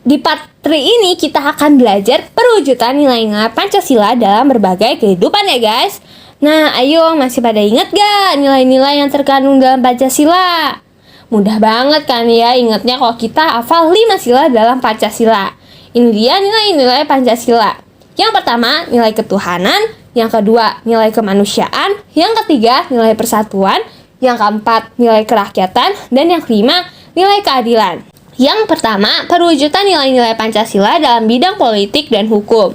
Di part 3 ini kita akan belajar perwujudan nilai-nilai Pancasila dalam berbagai kehidupan ya guys. Nah, ayo masih pada ingat gak nilai-nilai yang terkandung dalam Pancasila? Mudah banget kan ya ingatnya kalau kita hafal 5 sila dalam Pancasila. Ini dia nilai-nilai Pancasila. Yang pertama, nilai ketuhanan. Yang kedua, nilai kemanusiaan. Yang ketiga, nilai persatuan. Yang keempat, nilai kerakyatan. Dan yang kelima, nilai keadilan. Yang pertama, perwujudan nilai-nilai Pancasila dalam bidang politik dan hukum.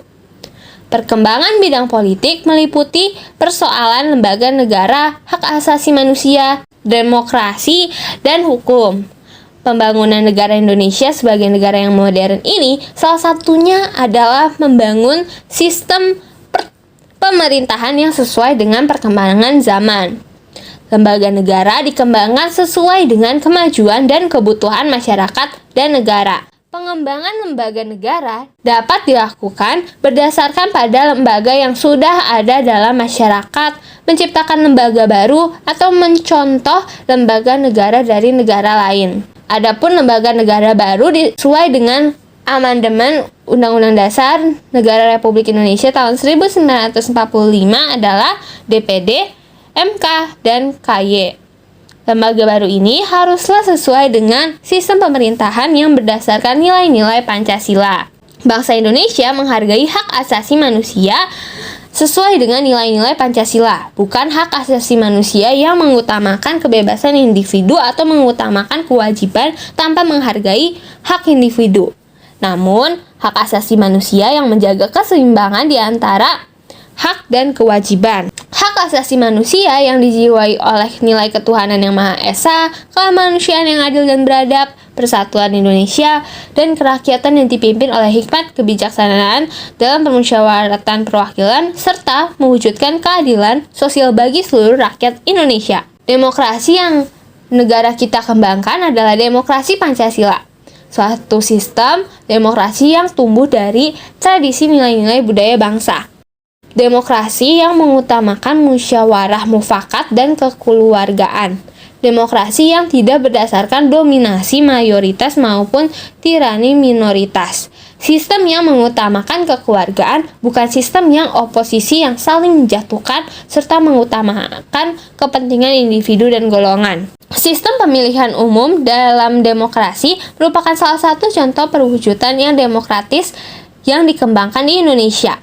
Perkembangan bidang politik meliputi persoalan lembaga negara, hak asasi manusia, demokrasi, dan hukum. Pembangunan negara Indonesia sebagai negara yang modern ini salah satunya adalah membangun sistem pemerintahan yang sesuai dengan perkembangan zaman. Lembaga negara dikembangkan sesuai dengan kemajuan dan kebutuhan masyarakat dan negara. Pengembangan lembaga negara dapat dilakukan berdasarkan pada lembaga yang sudah ada dalam masyarakat, menciptakan lembaga baru, atau mencontoh lembaga negara dari negara lain. Adapun lembaga negara baru sesuai dengan amandemen Undang-Undang Dasar Negara Republik Indonesia tahun 1945 adalah DPD, MK, dan KY. Lembaga baru ini haruslah sesuai dengan sistem pemerintahan yang berdasarkan nilai-nilai Pancasila. Bangsa Indonesia menghargai hak asasi manusia sesuai dengan nilai-nilai Pancasila, bukan hak asasi manusia yang mengutamakan kebebasan individu atau mengutamakan kewajiban tanpa menghargai hak individu. Namun, hak asasi manusia yang menjaga keseimbangan di antara hak dan kewajiban. Hak asasi manusia yang dijiwai oleh nilai ketuhanan yang Maha Esa, kemanusiaan yang adil dan beradab, persatuan Indonesia, dan kerakyatan yang dipimpin oleh hikmat kebijaksanaan dalam permusyawaratan perwakilan, serta mewujudkan keadilan sosial bagi seluruh rakyat Indonesia. Demokrasi yang negara kita kembangkan adalah demokrasi Pancasila, suatu sistem demokrasi yang tumbuh dari tradisi nilai-nilai budaya bangsa. Demokrasi yang mengutamakan musyawarah mufakat dan kekeluargaan. Demokrasi yang tidak berdasarkan dominasi mayoritas maupun tirani minoritas. Sistem yang mengutamakan kekeluargaan, bukan sistem yang oposisi yang saling menjatuhkan serta mengutamakan kepentingan individu dan golongan. Sistem pemilihan umum dalam demokrasi merupakan salah satu contoh perwujudan yang demokratis yang dikembangkan di Indonesia.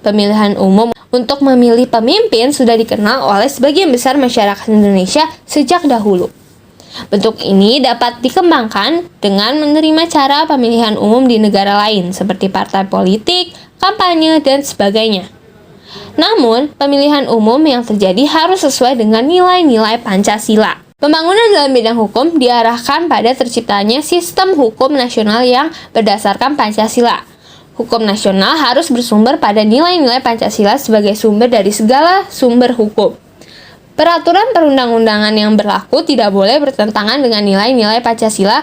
Pemilihan umum untuk memilih pemimpin sudah dikenal oleh sebagian besar masyarakat Indonesia sejak dahulu. Bentuk ini dapat dikembangkan dengan menerima cara pemilihan umum di negara lain, seperti partai politik, kampanye, dan sebagainya. Namun, pemilihan umum yang terjadi harus sesuai dengan nilai-nilai Pancasila. Pembangunan dalam bidang hukum diarahkan pada terciptanya sistem hukum nasional yang berdasarkan Pancasila. Hukum nasional harus bersumber pada nilai-nilai Pancasila sebagai sumber dari segala sumber hukum. Peraturan perundang-undangan yang berlaku tidak boleh bertentangan dengan nilai-nilai Pancasila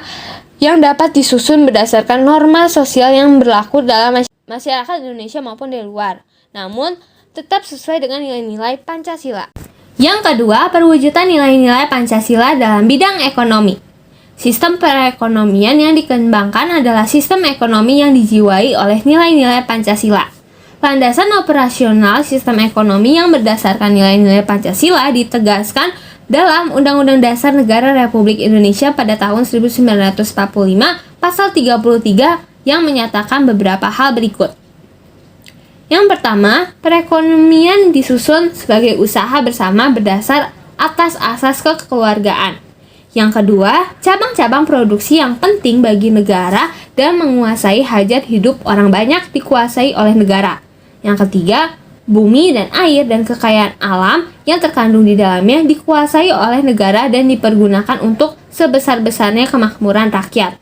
yang dapat disusun berdasarkan norma sosial yang berlaku dalam masyarakat Indonesia maupun di luar, namun tetap sesuai dengan nilai-nilai Pancasila. Yang kedua, perwujudan nilai-nilai Pancasila dalam bidang ekonomi. Sistem perekonomian yang dikembangkan adalah sistem ekonomi yang dijiwai oleh nilai-nilai Pancasila. Landasan operasional sistem ekonomi yang berdasarkan nilai-nilai Pancasila ditegaskan dalam Undang-Undang Dasar Negara Republik Indonesia pada tahun 1945 pasal 33 yang menyatakan beberapa hal berikut. Yang pertama, perekonomian disusun sebagai usaha bersama berdasar atas asas kekeluargaan. Yang kedua, cabang-cabang produksi yang penting bagi negara dan menguasai hajat hidup orang banyak dikuasai oleh negara. Yang ketiga, bumi dan air dan kekayaan alam yang terkandung di dalamnya dikuasai oleh negara dan dipergunakan untuk sebesar-besarnya kemakmuran rakyat.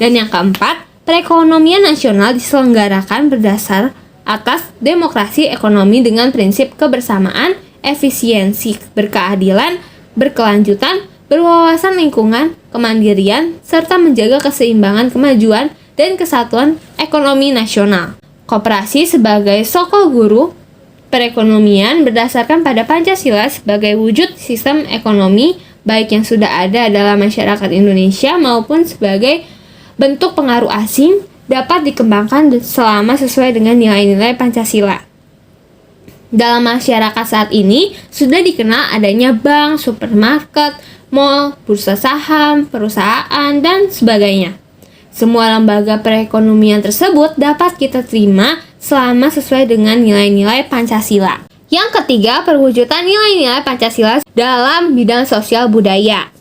Dan yang keempat, perekonomian nasional diselenggarakan berdasar atas demokrasi ekonomi dengan prinsip kebersamaan, efisiensi, berkeadilan, berkelanjutan, berwawasan lingkungan, kemandirian, serta menjaga keseimbangan kemajuan dan kesatuan ekonomi nasional. Koperasi sebagai sokol guru perekonomian berdasarkan pada Pancasila sebagai wujud sistem ekonomi baik yang sudah ada dalam masyarakat Indonesia maupun sebagai bentuk pengaruh asing dapat dikembangkan selama sesuai dengan nilai-nilai Pancasila. Dalam masyarakat saat ini, sudah dikenal adanya bank, supermarket, mall, bursa saham, perusahaan, dan sebagainya. Semua lembaga perekonomian tersebut dapat kita terima selama sesuai dengan nilai-nilai Pancasila. Yang ketiga, perwujudan nilai-nilai Pancasila dalam bidang sosial budaya.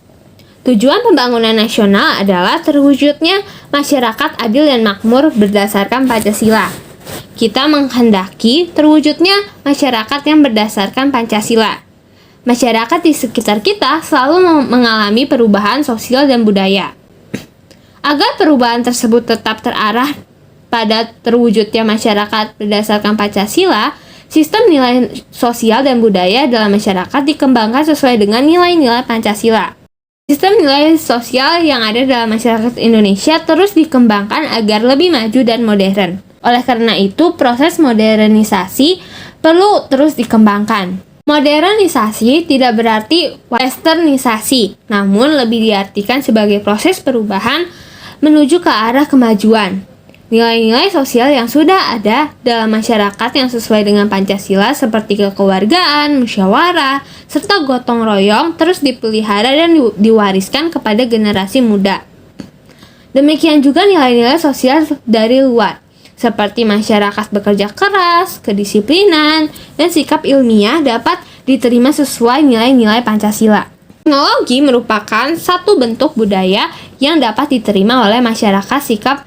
Tujuan pembangunan nasional adalah terwujudnya masyarakat adil dan makmur berdasarkan Pancasila. Kita menghendaki terwujudnya masyarakat yang berdasarkan Pancasila. Masyarakat di sekitar kita selalu mengalami perubahan sosial dan budaya. Agar perubahan tersebut tetap terarah pada terwujudnya masyarakat berdasarkan Pancasila, sistem nilai sosial dan budaya dalam masyarakat dikembangkan sesuai dengan nilai-nilai Pancasila. Sistem nilai sosial yang ada dalam masyarakat Indonesia terus dikembangkan agar lebih maju dan modern. Oleh karena itu, proses modernisasi perlu terus dikembangkan. Modernisasi tidak berarti westernisasi, namun lebih diartikan sebagai proses perubahan menuju ke arah kemajuan. Nilai-nilai sosial yang sudah ada dalam masyarakat yang sesuai dengan Pancasila seperti kekeluargaan, musyawarah, serta gotong royong terus dipelihara dan diwariskan kepada generasi muda. Demikian juga nilai-nilai sosial dari luar, seperti masyarakat bekerja keras, kedisiplinan, dan sikap ilmiah dapat diterima sesuai nilai-nilai Pancasila. Teknologi merupakan satu bentuk budaya yang dapat diterima oleh masyarakat, sikap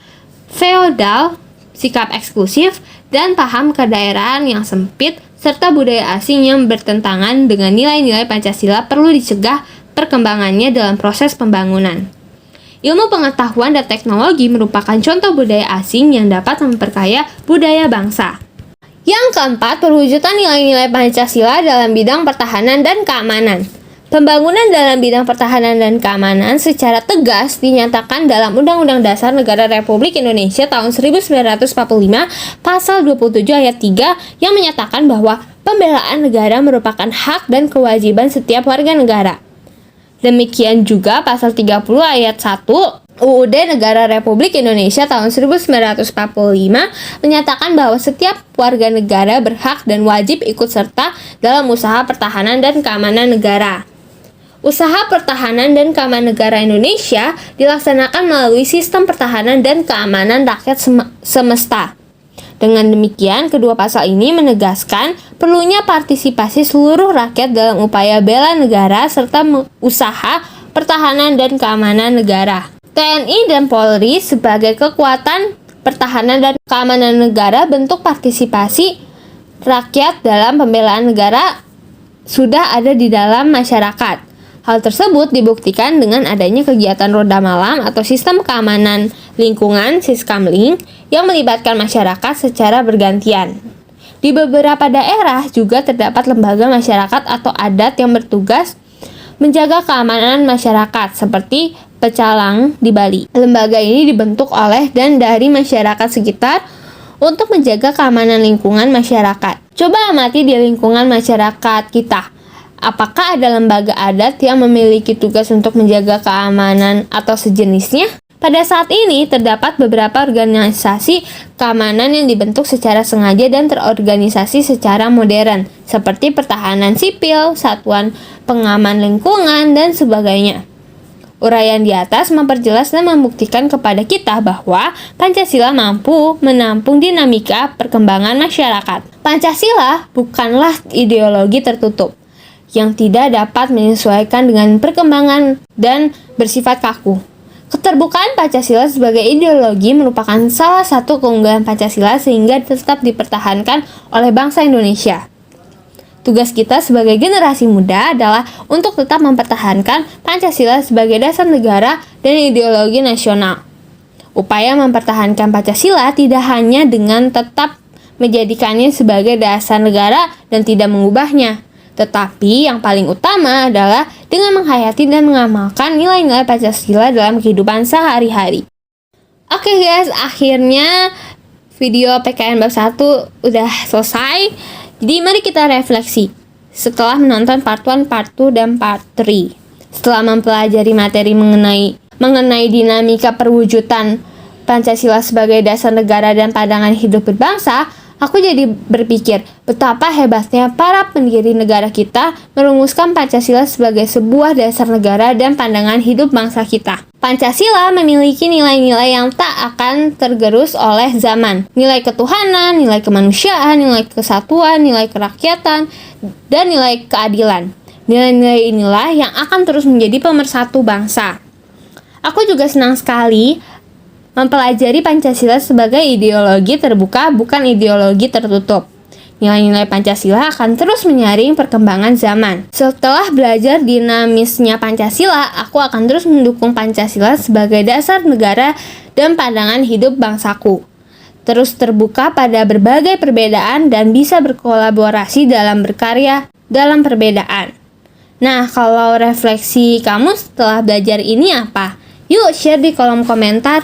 feodal, sikap eksklusif, dan paham kedaerahan yang sempit, serta budaya asing yang bertentangan dengan nilai-nilai Pancasila perlu dicegah perkembangannya dalam proses pembangunan. Ilmu pengetahuan dan teknologi merupakan contoh budaya asing yang dapat memperkaya budaya bangsa. Yang keempat, perwujudan nilai-nilai Pancasila dalam bidang pertahanan dan keamanan. Pembangunan dalam bidang pertahanan dan keamanan secara tegas dinyatakan dalam Undang-Undang Dasar Negara Republik Indonesia tahun 1945 Pasal 27 ayat 3 yang menyatakan bahwa pembelaan negara merupakan hak dan kewajiban setiap warga negara. Demikian juga Pasal 30 ayat 1 UUD Negara Republik Indonesia tahun 1945 menyatakan bahwa setiap warga negara berhak dan wajib ikut serta dalam usaha pertahanan dan keamanan negara. Usaha pertahanan dan keamanan negara Indonesia dilaksanakan melalui sistem pertahanan dan keamanan rakyat semesta. Dengan demikian, kedua pasal ini menegaskan perlunya partisipasi seluruh rakyat dalam upaya bela negara serta usaha pertahanan dan keamanan negara. TNI dan Polri sebagai kekuatan pertahanan dan keamanan negara bentuk partisipasi rakyat dalam pembelaan negara sudah ada di dalam masyarakat. Hal tersebut dibuktikan dengan adanya kegiatan roda malam atau sistem keamanan lingkungan (Siskamling) yang melibatkan masyarakat secara bergantian. Di beberapa daerah juga terdapat lembaga masyarakat atau adat yang bertugas menjaga keamanan masyarakat seperti Pecalang di Bali. Lembaga ini dibentuk oleh dan dari masyarakat sekitar untuk menjaga keamanan lingkungan masyarakat. Coba amati di lingkungan masyarakat kita. Apakah ada lembaga adat yang memiliki tugas untuk menjaga keamanan atau sejenisnya? Pada saat ini, terdapat beberapa organisasi keamanan yang dibentuk secara sengaja dan terorganisasi secara modern, seperti pertahanan sipil, satuan pengaman lingkungan, dan sebagainya. Uraian di atas memperjelas dan membuktikan kepada kita bahwa Pancasila mampu menampung dinamika perkembangan masyarakat. Pancasila bukanlah ideologi tertutup yang tidak dapat menyesuaikan dengan perkembangan dan bersifat kaku. Keterbukaan Pancasila sebagai ideologi merupakan salah satu keunggulan Pancasila sehingga tetap dipertahankan oleh bangsa Indonesia. Tugas kita sebagai generasi muda adalah untuk tetap mempertahankan Pancasila sebagai dasar negara dan ideologi nasional. Upaya mempertahankan Pancasila tidak hanya dengan tetap menjadikannya sebagai dasar negara dan tidak mengubahnya, tetapi yang paling utama adalah dengan menghayati dan mengamalkan nilai-nilai Pancasila dalam kehidupan sehari-hari. Oke guys, akhirnya video PKN bab 1 udah selesai. Jadi mari kita refleksi setelah menonton part 1, part 2, dan part 3. Setelah mempelajari materi mengenai dinamika perwujudan Pancasila sebagai dasar negara dan pandangan hidup berbangsa, aku jadi berpikir betapa hebatnya para pendiri negara kita merumuskan Pancasila sebagai sebuah dasar negara dan pandangan hidup bangsa kita. Pancasila memiliki nilai-nilai yang tak akan tergerus oleh zaman. Nilai ketuhanan, nilai kemanusiaan, nilai kesatuan, nilai kerakyatan, dan nilai keadilan. Nilai-nilai inilah yang akan terus menjadi pemersatu bangsa. Aku juga senang sekali mempelajari Pancasila sebagai ideologi terbuka, bukan ideologi tertutup. Nilai-nilai Pancasila akan terus menyaring perkembangan zaman. Setelah belajar dinamisnya Pancasila, aku akan terus mendukung Pancasila sebagai dasar negara dan pandangan hidup bangsaku. Terus terbuka pada berbagai perbedaan dan bisa berkolaborasi dalam berkarya dalam perbedaan. Nah, kalau refleksi kamu setelah belajar ini apa? Yuk share di kolom komentar.